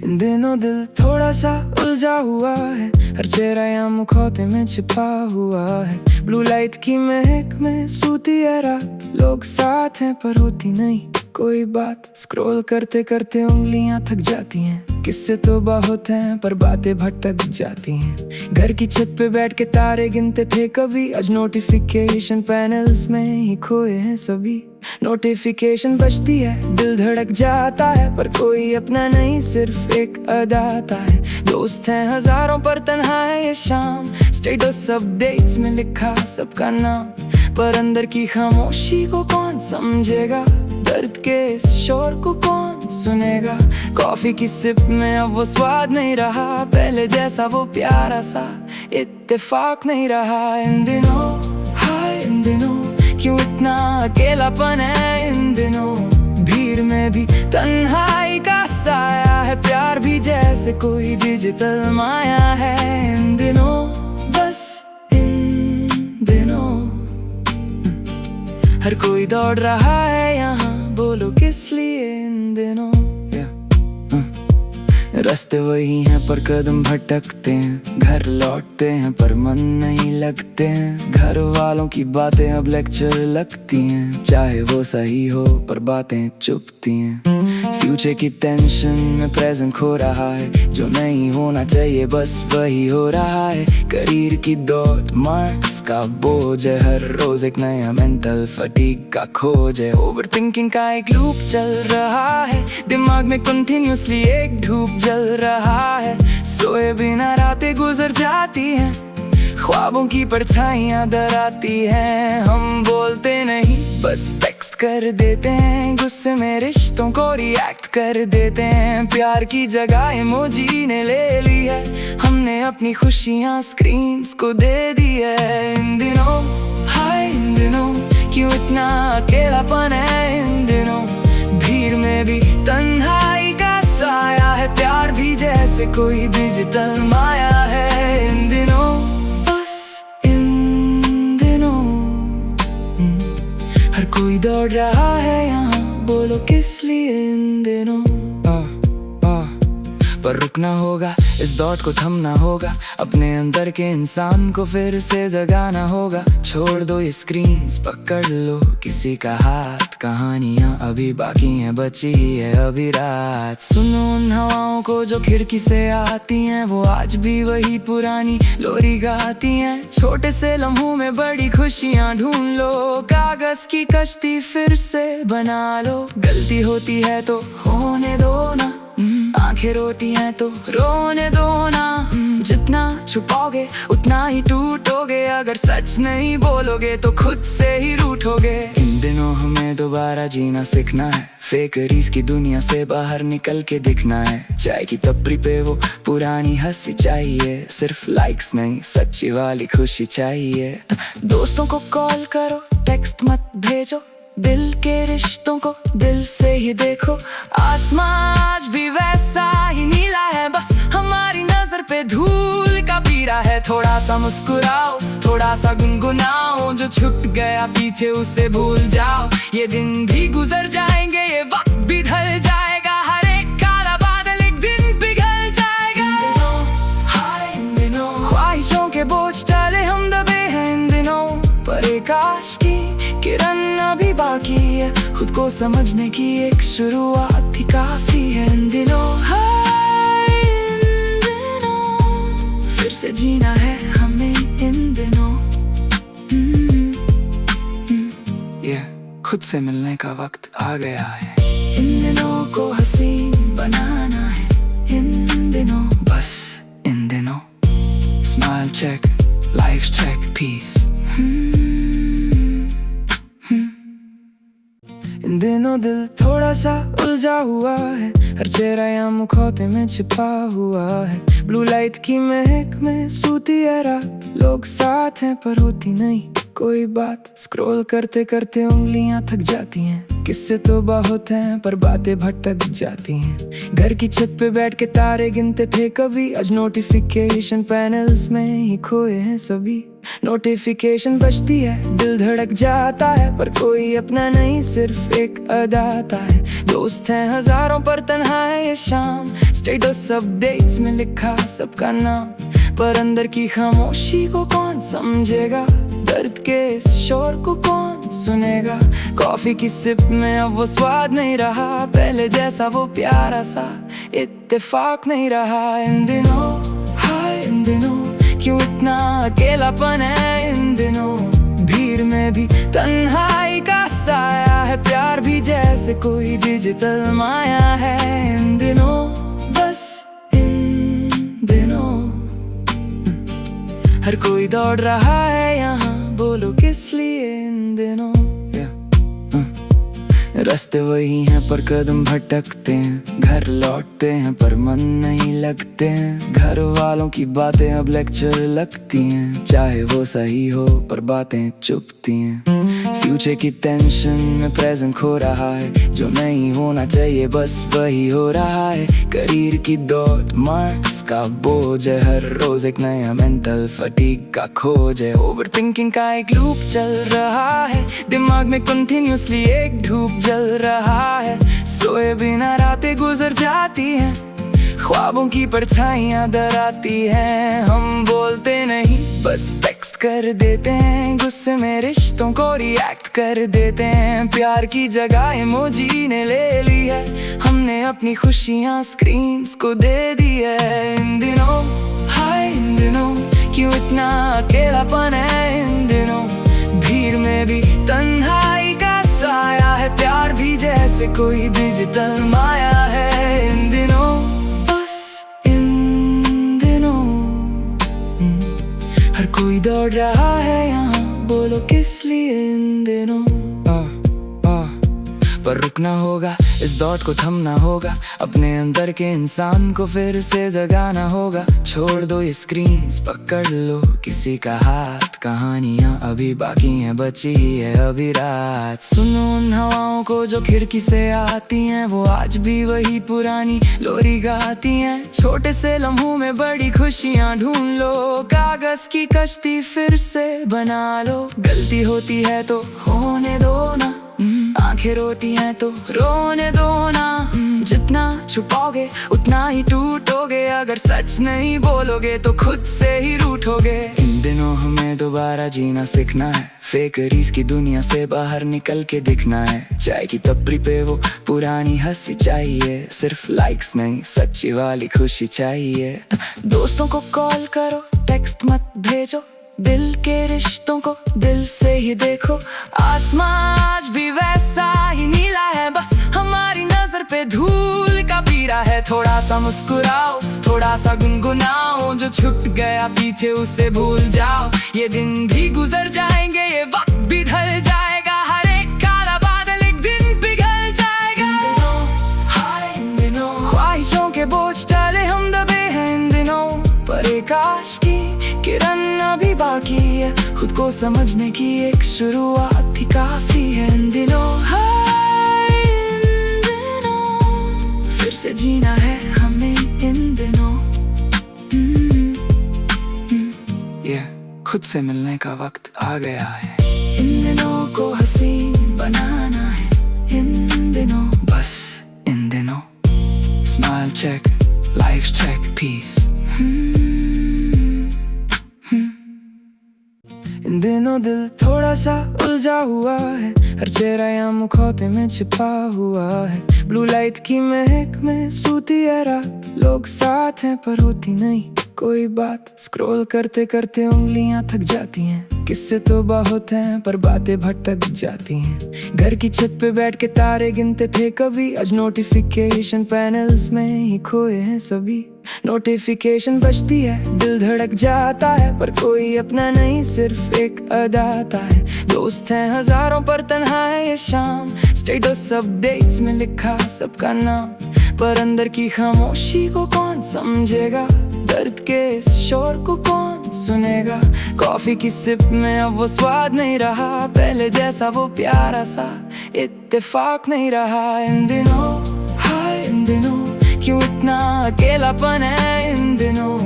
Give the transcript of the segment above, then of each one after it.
इन दिनों दिल थोड़ा सा उलझा हुआ है, हर चेहरा या मुखौटे में छिपा हुआ है। ब्लू लाइट की महक में सूती है रात, लोग साथ हैं पर होती नहीं कोई बात। स्क्रॉल करते करते उंगलियां थक जाती हैं, किस्से तो बहुत हैं पर बातें भटक जाती हैं। घर की छत पे बैठ के तारे गिनते थे कभी, आज नोटिफिकेशन पैनल्स में ही खोए हैं सभी। नोटिफिकेशन बजती है, दिल धड़क जाता है, पर कोई अपना नहीं, सिर्फ एक अदा आता है। दोस्त हैं हजारों पर तन्हा है ये शाम, स्टेटस अपडेट्स में लिखा सबका नाम, पर अंदर की खामोशी को कौन समझेगा, दर्द के इस शोर को कौन सुनेगा। कॉफी की सिप में अब वो स्वाद नहीं रहा, पहले जैसा वो प्यारा सा इत्तेफाक नहीं रहा। इन दिनों हाय इन दिनों क्यों इतना अकेलापन है, इन दिनों भीड़ में भी तन्हाई का साया है। प्यार भी जैसे कोई डिजिटल माया है, इन दिनों बस इन दिनों हर कोई दौड़ रहा है यहाँ, बोलो किस लिए इन दिनों। रास्ते वही हैं पर कदम भटकते हैं, घर लौटते हैं पर मन नहीं लगते हैं। घर वालों की बातें अब लेक्चर लगती हैं, चाहे वो सही हो पर बातें चुभती हैं। फ्यूचर की टेंशन में प्रेजेंट खो रहा है, जो नहीं होना चाहिए बस वही हो रहा है। करियर की दौड़, मार्क्स का बोझ है, हर रोज एक नया मेंटल फटीग का खोज है। ओवर थिंकिंग का एक लूप चल रहा है, दिमाग में कंटिन्यूअसली एक धूप जल रहा है। सोए बिना रातें गुजर जाती हैं, ख्वाबों की परछाइयां डराती हैं। हम बोलते नहीं बस टेक्स्ट कर देते हैं, गुस्से में रिश्तों को रिएक्ट कर देते हैं। प्यार की जगह इमोजी ने ले ली है, हमने अपनी खुशियां स्क्रीन्स को दे दी है। इन दिनों हाय इन दिनों क्यों इतना अकेलापन है, इन दिनों भीड़ में भी तन्हाई का साया है। प्यार भी जैसे कोई डिजिटल माया है, इन दिनों बस इन दिनों हर कोई दौड़ रहा है यहाँ, बोलो किस लिए इन दिनों। पर रुकना होगा, इस दौड़ को थमना होगा, अपने अंदर के इंसान को फिर से जगाना होगा। छोड़ दो ये स्क्रीन्स, पकड़ लो किसी का हाथ, कहानियां अभी बाकी हैं, बची है अभी रात। सुनो उन हवाओं को जो खिड़की से आती हैं, वो आज भी वही पुरानी लोरी गाती हैं। छोटे से लम्हों में बड़ी खुशियां ढूंढ लो, कागज की कश्ती फिर से बना लो। गलती होती है तो होने दो ना, आंखें रोती हैं तो रोने दो ना। जितना छुपाओगे उतना ही टूटोगे, अगर सच नहीं बोलोगे तो खुद से ही रूठोगे। इन दिनों हमें दोबारा जीना सीखना है, फेकरीज की दुनिया से बाहर निकल के दिखना है। चाय की टपरी पे वो पुरानी हंसी चाहिए, सिर्फ लाइक्स नहीं सच्ची वाली खुशी चाहिए। दोस्तों को कॉल करो, टेक्स्ट मत भेजो, दिल के रिश्तों को दिल से ही देखो। आसमां आज भी वैसा ही नीला है, बस हमारी नजर पे धूल का पीरा है। थोड़ा सा मुस्कुराओ, थोड़ा सा गुनगुनाओ, जो छूट गया पीछे उसे भूल जाओ। ये दिन भी गुजर जाएंगे, ये वक्त भी ढल जाएगा, हर एक काला बादल एक दिन पिघल जाएगा। इन दिनों हाय इन दिनों ख्वाहिशों के बोझ डाले हम दबे हैं, इन दिनों पर एक आश की किरण अभी बाकी है। खुद को समझने की एक शुरुआत ही काफी है। इन दिनों हाय इन दिनों फिर से जीना है हमें, इन दिनों खुद से मिलने का वक्त आ गया है। इन दिनों को हसीन बनाना है, इन दिनों बस इन दिनों। Smile check, life check, peace. इन दिनों दिल थोड़ा सा उलझा हुआ है, हर चेहरा या मुखौटे में छिपा हुआ है। ब्लू लाइट की महक में सूती है रात, लोग साथ हैं पर होती नहीं कोई बात स्क्रॉल करते करते उंगलियां थक जाती हैं। किस्से तो बहुत हैं पर बातें भटक जाती हैं। घर की छत पे बैठ के तारे गिनते थे कभी, आज नोटिफिकेशन पैनल्स में ही खोए हैं सभी। नोटिफिकेशन बजती है, दिल धड़क जाता है, पर कोई अपना नहीं, सिर्फ एक अदा आता है। दोस्त हैं हजारों पर तन्हा है ये शाम, स्टेटस अपडेट्स में लिखा सबका नाम, पर अंदर की खामोशी को कौन समझेगा, दर्द के इस शोर को कौन सुनेगा। कॉफी की सिप में अब वो स्वाद नहीं रहा, पहले जैसा वो प्यारा सा इत्तेफाक नहीं रहा। इन दिनों हाय इन दिनों क्यों इतना अकेलापन है, इन दिनों भीड़ में भी तन्हाई का साया है, प्यार भी जैसे कोई डिजिटल माया है। इन दिनों बस इन दिनों हर कोई दौड़ रहा है यहाँ, बोलो किस लिए इन दिनों। रास्ते वही हैं पर कदम भटकते हैं, घर लौटते हैं पर मन नहीं लगते हैं। घर वालों की बातें अब लेक्चर लगती हैं, चाहे वो सही हो पर बातें चुभती हैं। फ्यूचर की टेंशन में प्रेजेंट खो रहा है, जो नहीं होना चाहिए बस वही हो रहा है। करियर की दौड़, मार्क्स का बोझ है, हर रोज एक नया मेंटल फटीग का खोज है। ओवर थिंकिंग का एक लूप चल रहा है, दिमाग में कंटिन्यूअसली एक धूप जल रहा है। सोए बिना रातें गुजर जाती हैं, ख्वाबों की परछाइयां डराती हैं। हम बोलते नहीं बस टेक्स्ट कर देते हैं, गुस्से में रिश्तों को रिएक्ट कर देते हैं। प्यार की जगह इमोजी ने ले ली है, हमने अपनी खुशियां स्क्रीन्स को दे दी है। इन दिनों हाय इन दिनों क्यों इतना अकेलापन है, इन दिनों भीड़ में भी तन्हाई का साया है, प्यार भी जैसे कोई डिजिटल माया है। इन दिनों बस इन दिनों हर कोई दौड़ रहा है यहाँ, बोलो किस लिए इन दिनों। पर रुकना होगा, इस दौड़ को थमना होगा, अपने अंदर के इंसान को फिर से जगाना होगा। छोड़ दो ये स्क्रीन्स, पकड़ लो किसी का हाथ, कहानियां अभी बाकी हैं, बची है अभी रात। सुनो उन हवाओं को जो खिड़की से आती हैं, वो आज भी वही पुरानी लोरी गाती हैं। छोटे से लम्हों में बड़ी खुशियां ढूंढ लो, कागज की कश्ती फिर से बना लो। गलती होती है तो होने दो ना, आंखें रोती हैं तो रोने दो ना। जितना छुपाओगे उतना ही टूटोगे, अगर सच नहीं बोलोगे तो खुद से ही रूठोगे। इन दिनों हमें दोबारा जीना सीखना है, फेकरीज की दुनिया से बाहर निकल के दिखना है। चाय की टपरी पे वो पुरानी हंसी चाहिए, सिर्फ लाइक्स नहीं सच्ची वाली खुशी चाहिए। दोस्तों को कॉल करो, टेक्स्ट मत भेजो, दिल के रिश्तों को दिल से ही देखो। आसमां आज भी वैसा ही नीला है, बस हमारी नजर पे धूल का पीरा है। थोड़ा सा मुस्कुराओ, थोड़ा सा गुनगुनाओ, जो छुप गया पीछे उसे भूल जाओ। ये दिन भी गुजर जाएंगे, ये वक्त भी ढल जाएगा, हर एक काला बादल एक दिन पिघल जाएगा। इन दिनों हाय इन दिनों ख्वाहिशों के बोझ डाले हम दबे हैं, इन दिनों पर एक आश की किरण अभी बाकी है, खुद को समझने की एक शुरुआत भी काफी है। इन दिनों हाय इन दिनों फिर से जीना है हमें, इन दिनों खुद से मिलने का वक्त आ गया है। इन दिनों को हसीन बनाना है, इन दिनों बस इन दिनों smile check, life check, peace. इन दिनों दिल थोड़ा सा उलझा हुआ है, हर चेहरा या मुखौटे में छिपा हुआ है। ब्लू लाइट की महक में सूती है रात, लोग साथ हैं पर होती नहीं कोई बात। स्क्रॉल करते करते उंगलियां थक जाती हैं, किस्से तो बहुत हैं पर बातें भटक जाती हैं। घर की छत पे बैठ के तारे गिनते थे कभी, आज नोटिफिकेशन पैनल्स में ही खोए हैं सभी। नोटिफिकेशन बजती है, दिल धड़क जाता है, पर कोई अपना नहीं, सिर्फ एक अदा आता है। दोस्त हैं हजारों पर तन्हा है ये शाम, स्टेटस अपडेट्स में लिखा सबका नाम, पर अंदर की खामोशी को कौन समझेगा। दर्द के इस शोर को कौन सुनेगा। कॉफी की सिप में अब वो स्वाद नहीं रहा, पहले जैसा वो प्यारा सा इत्तेफाक नहीं रहा। इन दिनों हाय इन दिनों क्यों इतना अकेलापन है। इन दिनों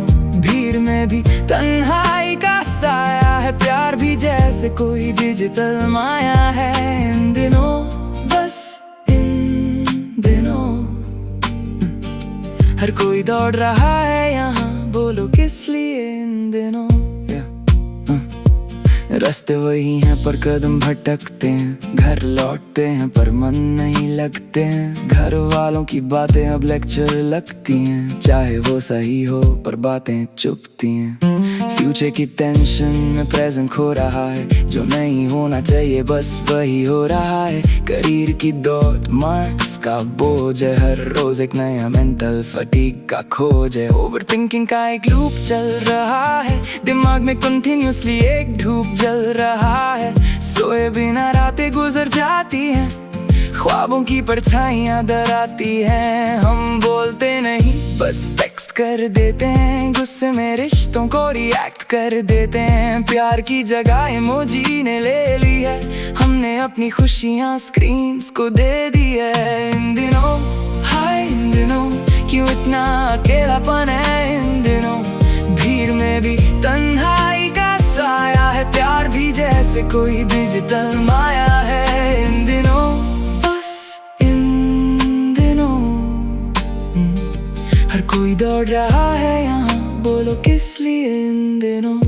भीड़ में भी तन्हाई का साया है, प्यार भी जैसे कोई डिजिटल माया है। इन दिनों बस इन दिनों हर कोई दौड़ रहा है यहाँ, बोलो किस लिए इन दिनों। रास्ते वही हैं पर कदम भटकते हैं, घर लौटते हैं पर मन नहीं लगते हैं। घर वालों की बातें अब लेक्चर लगती हैं, चाहे वो सही हो पर बातें चुभती हैं। फ्यूचर की टेंशन में प्रेजेंट खो रहा है, जो नहीं होना चाहिए बस वही हो रहा है। करियर की दौड़ मार्क्स का बोझ है, हर रोज एक नया मेंटल फटीग का खोज है। ओवर थिंकिंग का एक लूप चल रहा है, दिमाग में कंटिन्यूअसली एक धूप जल रहा है। सोए बिना रातें गुजर जाती हैं, ख्वाबों की परछाइयां डराती हैं। हम बोलते नहीं बस टेक्स्ट कर देते हैं, गुस्से में रिश्तों को रिएक्ट कर देते हैं। प्यार की जगह इमोजी ने ले ली है, हमने अपनी खुशियां स्क्रीन्स को दे दी है। इन दिनों हाय इन दिनों क्यों इतना अकेलापन है। इन दिनों भीड़ में भी तन्हाई का साया है, प्यार भी जैसे कोई डिजिटल माया है। इन दिनों बस इन दिनों हर कोई दौड़ रहा है यहाँ, बोलो किस लिए इन दिनों।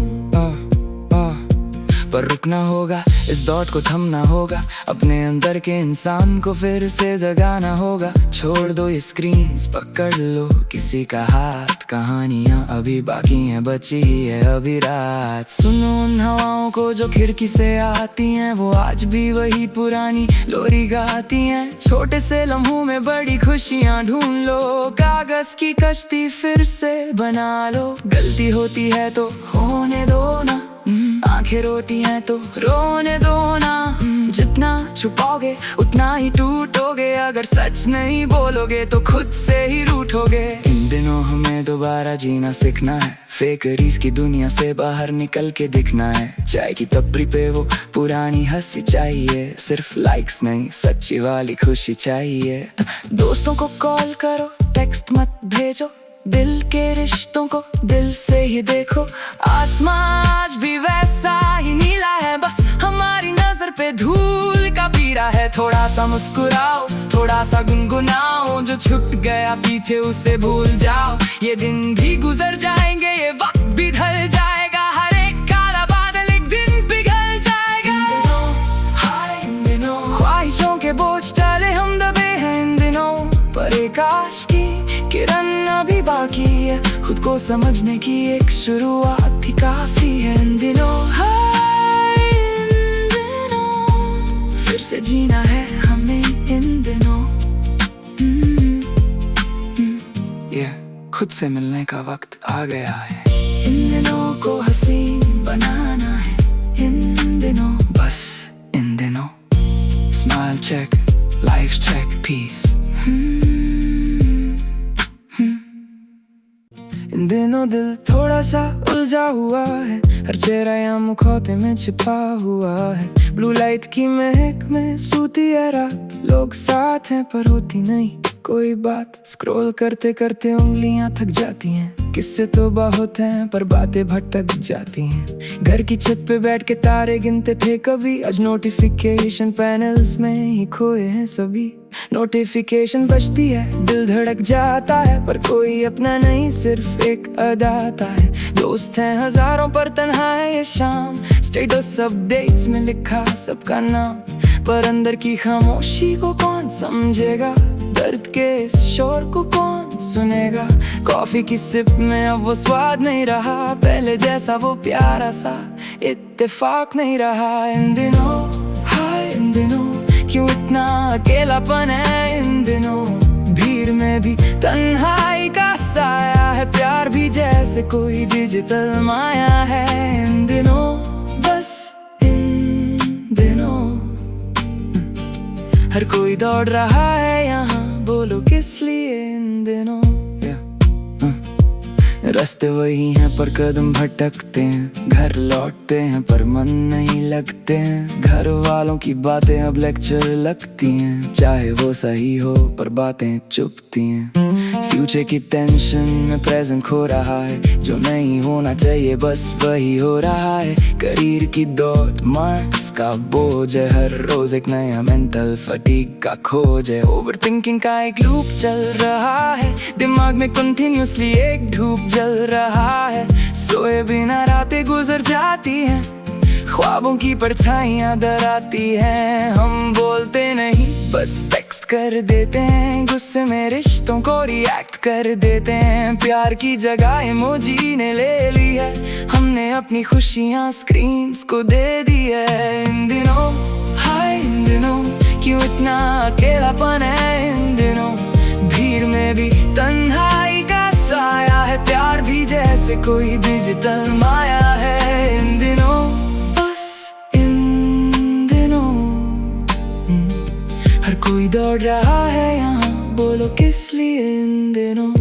पर रुकना होगा, इस दौड़ को थमना होगा, अपने अंदर के इंसान को फिर से जगाना होगा। छोड़ दो ये स्क्रीन्स, पकड़ लो किसी का हाथ, कहानियां अभी बाकी हैं, बची है अभी रात। सुनो उन हवाओं को जो खिड़की से आती हैं, वो आज भी वही पुरानी लोरी गाती हैं। छोटे से लम्हों में बड़ी खुशियां ढूंढ लो, कागज की कश्ती फिर से बना लो। गलती होती है तो होने दो ना, आंखें रोती हैं तो रोने दो ना। जितना छुपाओगे उतना ही टूटोगे, अगर सच नहीं बोलोगे तो खुद से ही रूठोगे। इन दिनों हमें दोबारा जीना सीखना है, फेकरीज की दुनिया से बाहर निकल के दिखना है। चाय की टपरी पे वो पुरानी हंसी चाहिए, सिर्फ लाइक्स नहीं सच्ची वाली खुशी चाहिए। दोस्तों को कॉल करो, टेक्स्ट मत भेजो, दिल के रिश्तों को दिल से ही देखो। आसमां आज भी वैसा ही नीला है, बस हमारी नजर पे धूल का पीरा है। थोड़ा सा मुस्कुराओ, थोड़ा सा गुनगुनाओ, जो छुप गया पीछे उसे भूल जाओ। ये दिन भी गुजर जाएंगे, ये वक्त भी ढल जाएगा, हर एक काला बादल एक दिन पिघल जाएगा। इन दिनों ख्वाहिशों के बोझ डाले हम दबे हैं। इन दिनों पर एक आश की किरण अभी बाकी है, खुद को समझने की एक शुरुआत भी काफी है। इन दिनों हाय इन दिनों फिर से जीना है हमें। इन दिनों खुद से मिलने का वक्त आ गया है। इन दिनों को हसीन बनाना है। इन दिनों बस इन दिनों smile check, life check, peace. इन दिनों दिल थोड़ा सा उलझा हुआ है, हर चेहरा या मुखौटे में छिपा हुआ है। ब्लू लाइट की महक में सूती है रात, लोग साथ हैं पर होती नहीं कोई बात। स्क्रॉल करते करते उंगलियां थक जाती हैं, किस्से तो बहुत हैं पर बातें भटक जाती हैं। घर की छत पे बैठ के तारे गिनते थे कभी, आज नोटिफिकेशन पैनल्स में ही खोए हैं सभी। नोटिफिकेशन बजती है, दिल धड़क जाता है, पर कोई अपना नहीं सिर्फ एक अदाता है। दोस्त हैं हजारों पर तन्हा है ये शाम, स्टेटस अपडेट्स में लिखा सबका नाम, पर अंदर की खामोशी को कौन समझेगा। दर्द के इस शोर को कौन सुनेगा। कॉफी की सिप में अब वो स्वाद नहीं रहा, पहले जैसा वो प्यारा सा इत्तेफाक नहीं रहा। इन दिनों हाय इन दिनों क्यों इतना अकेलापन है। इन दिनों भीड़ में भी तन्हाई का साया है, प्यार भी जैसे कोई डिजिटल माया है। इन दिनों बस इन दिनों हर कोई दौड़ रहा है यहाँ, बोलो किस लिए इन दिनों। रास्ते वही हैं पर कदम भटकते हैं, घर लौटते हैं पर मन नहीं लगते हैं। घर वालों की बातें अब लेक्चर लगती हैं, चाहे वो सही हो पर बातें चुभती हैं। फ्यूचर की टेंशन में प्रेजेंट खो रहा है, जो नहीं होना चाहिए बस वही हो रहा है। करियर की दौड़, मार्क्स का बोझ है, हर रोज एक नया मेंटल फटीग का खोज है। ओवर थिंकिंग का एक लूप चल रहा है, दिमाग में कंटिन्यूअसली एक धूप जल रहा है। सोए बिना रातें गुजर जाती हैं, ख्वाबों की परछाइयां डराती हैं। हम बोलते नहीं बस टेक्स्ट कर देते हैं, गुस्से में रिश्तों को रिएक्ट कर देते हैं। प्यार की जगह इमोजी ने ले ली है, हमने अपनी खुशियां स्क्रीन्स को दे दी है। इन दिनों हाय इन दिनों क्यों इतना अकेलापन है, इन दिनों भीड़ में भी तन्हाई का साया है। प्यार भी जैसे कोई डिजिटल माया है, इन दिनों हर कोई दौड़ रहा है यहाँ, बोलो किस लिए इन दिनों।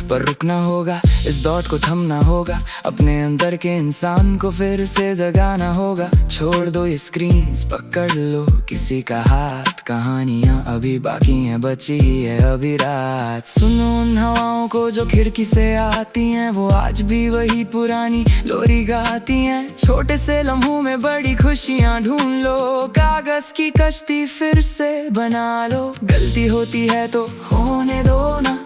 पर रुकना होगा, इस दौड़ को थमना होगा, अपने अंदर के इंसान को फिर से जगाना होगा। छोड़ दो ये स्क्रीन्स, पकड़ लो किसी का हाथ, कहानियां अभी बाकी हैं, बची है अभी रात। सुनो उन हवाओं को जो खिड़की से आती हैं, वो आज भी वही पुरानी लोरी गाती हैं। छोटे से लम्हों में बड़ी खुशियां ढूंढ लो, कागज की कश्ती फिर से बना लो। गलती होती है तो होने दो ना,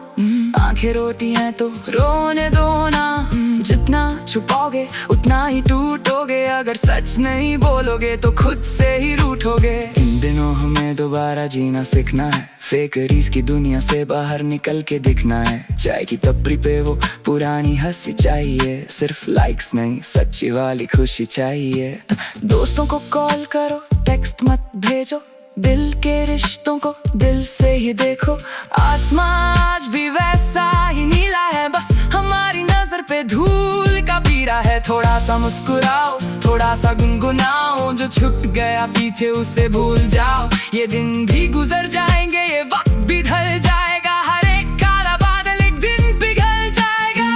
आंखें रोती हैं तो रोने दो ना। जितना छुपाओगे उतना ही टूटोगे, अगर सच नहीं बोलोगे तो खुद से ही रूठोगे। इन दिनों हमें दोबारा जीना सीखना है, फेकरीज की दुनिया से बाहर निकल के दिखना है। चाय की टपरी पे वो पुरानी हंसी चाहिए, सिर्फ लाइक्स नहीं सच्ची वाली खुशी चाहिए। दोस्तों को कॉल करो, टेक्स्ट मत भेजो, दिल के रिश्तों को दिल से ही देखो। आसमां आज भी वैसा ही नीला है, बस हमारी नजर पे धूल का पीरा है। थोड़ा सा मुस्कुराओ, थोड़ा सा गुनगुनाओ, जो छुप गया पीछे उसे भूल जाओ। ये दिन भी गुजर जाएंगे, ये वक्त भी ढल जाएगा, हर एक काला बादल एक दिन पिघल जाएगा।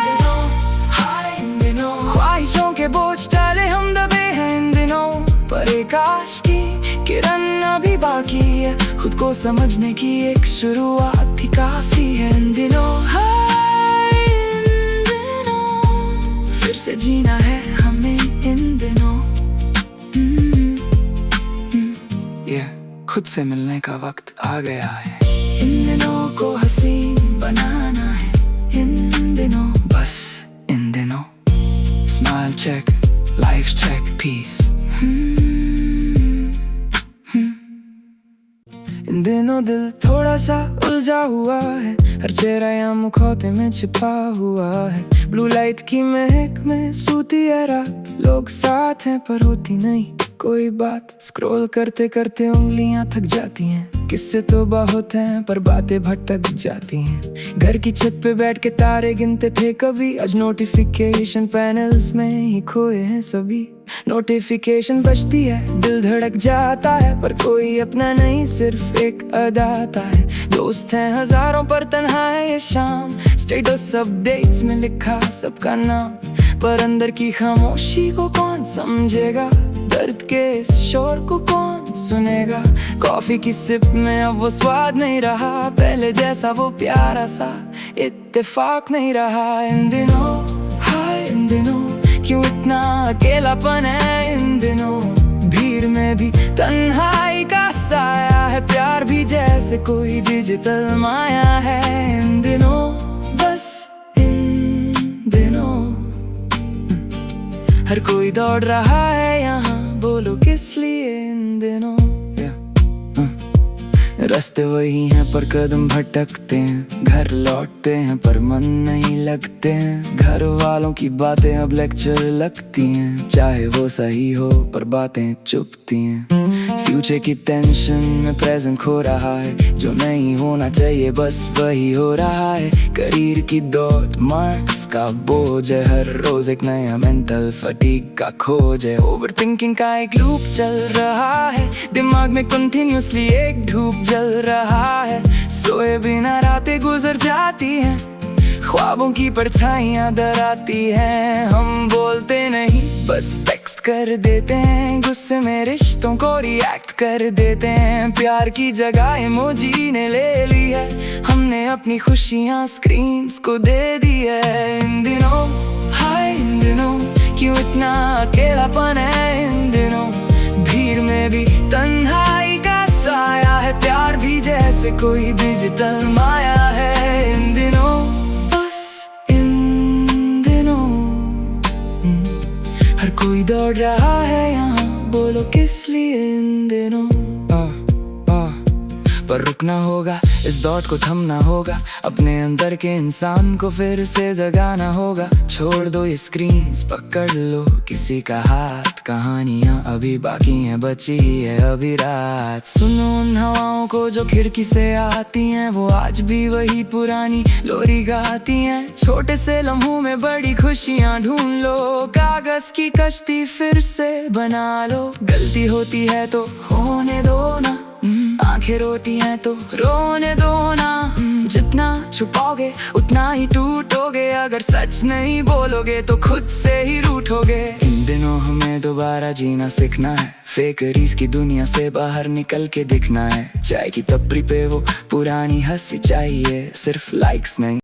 इन दिनों ख्वाहिशों के बोझ डाले हम दबे हैं, इन दिनों पर एक आश की किरण अभी बाकी है। खुद को समझने की एक शुरुआत ही काफी है। इन दिनों हाय इन दिनों फिर से जीना है हमें, इन दिनों खुद से मिलने का वक्त आ गया है। इन दिनों को हसीन बनाना है, इन दिनों बस इन दिनों। Smile check, life check, peace. इन दिनों दिल थोड़ा सा उलझा हुआ है, हर चेहरा या मुखौटे में छिपा हुआ है। ब्लू लाइट की महक में सूती है रात, लोग साथ हैं पर होती नहीं कोई बात। स्क्रॉल करते करते उंगलियां थक जाती हैं, किस्से तो बहुत हैं पर बातें भटक जाती हैं। घर की छत पे बैठ के तारे गिनते थे कभी, आज नोटिफिकेशन पैनल्स में ही खोए हैं सभी। नोटिफिकेशन बजती है, दिल धड़क जाता है, पर कोई अपना नहीं सिर्फ एक अदाता है। दोस्त हैं हजारों पर तन्हा है ये शाम, स्टेटस अपडेट्स में लिखा सबका नाम, पर अंदर की खामोशी को कौन समझेगा, दर्द के इस शोर को कौन सुनेगा। कॉफी की सिप में अब वो स्वाद नहीं रहा, पहले जैसा वो प्यारा सा इत्तेफाक नहीं रहा। इन दिनों हाय इन दिनों क्यों इतना अकेलापन है, इन दिनों भीड़ में भी तन्हाई का साया है। प्यार भी जैसे कोई डिजिटल माया है, इन दिनों बस इन दिनों हर कोई दौड़ रहा है यहाँ, बोलो किस लिए इन दिनों। रास्ते वही हैं पर कदम भटकते हैं, घर लौटते हैं पर मन नहीं लगते हैं। घर वालों की बातें अब लेक्चर लगती हैं, चाहे वो सही हो पर बातें चुभती हैं। फ्यूचर की टेंशन में प्रेजेंट खो रहा है, जो नहीं होना चाहिए बस वही हो रहा है। करियर की दौड़, मार्क्स का बोझ है, हर रोज एक नया मेंटल फटीग का खोज है। ओवर थिंकिंग का एक लूप चल रहा है, दिमाग में कंटिन्यूअसली एक धूप जल रहा है। सोए बिना रातें गुजर जाती हैं, ख्वाबों की परछाइयां डराती हैं। हम बोलते नहीं बस टेक्स्ट कर देते हैं, गुस्से में रिश्तों को रिएक्ट कर देते हैं। प्यार की जगह इमोजी ने ले ली है, हमने अपनी खुशियां स्क्रीन्स को दे दी है। इन दिनों हाय इन दिनों क्यों इतना अकेलापन है, इन दिनों भीड़ में भी तन्हाई का साया है। प्यार भी जैसे कोई डिजिटल माया है। इन दिनों बस इन दिनों हर कोई दौड़ रहा है यहाँ, बोलो किस लिए इन दिनों। पर रुकना होगा, इस दौड़ को थमना होगा, अपने अंदर के इंसान को फिर से जगाना होगा। छोड़ दो ये स्क्रीन्स, पकड़ लो किसी का हाथ, कहानियां अभी बाकी हैं, बची है अभी रात। सुनो उन हवाओं को जो खिड़की से आती हैं, वो आज भी वही पुरानी लोरी गाती हैं। छोटे से लम्हों में बड़ी खुशियां ढूंढ लो, कागज की कश्ती फिर से बना लो। गलती होती है तो होने दो ना, आंखें रोती हैं तो रोने दो ना। जितना छुपाओगे उतना ही टूटोगे, अगर सच नहीं बोलोगे तो खुद से ही रूठोगे। इन दिनों हमें दोबारा जीना सीखना है, फेक रीस की दुनिया से बाहर निकल के दिखना है। चाय की टपरी पे वो पुरानी हंसी चाहिए, सिर्फ लाइक्स नहीं।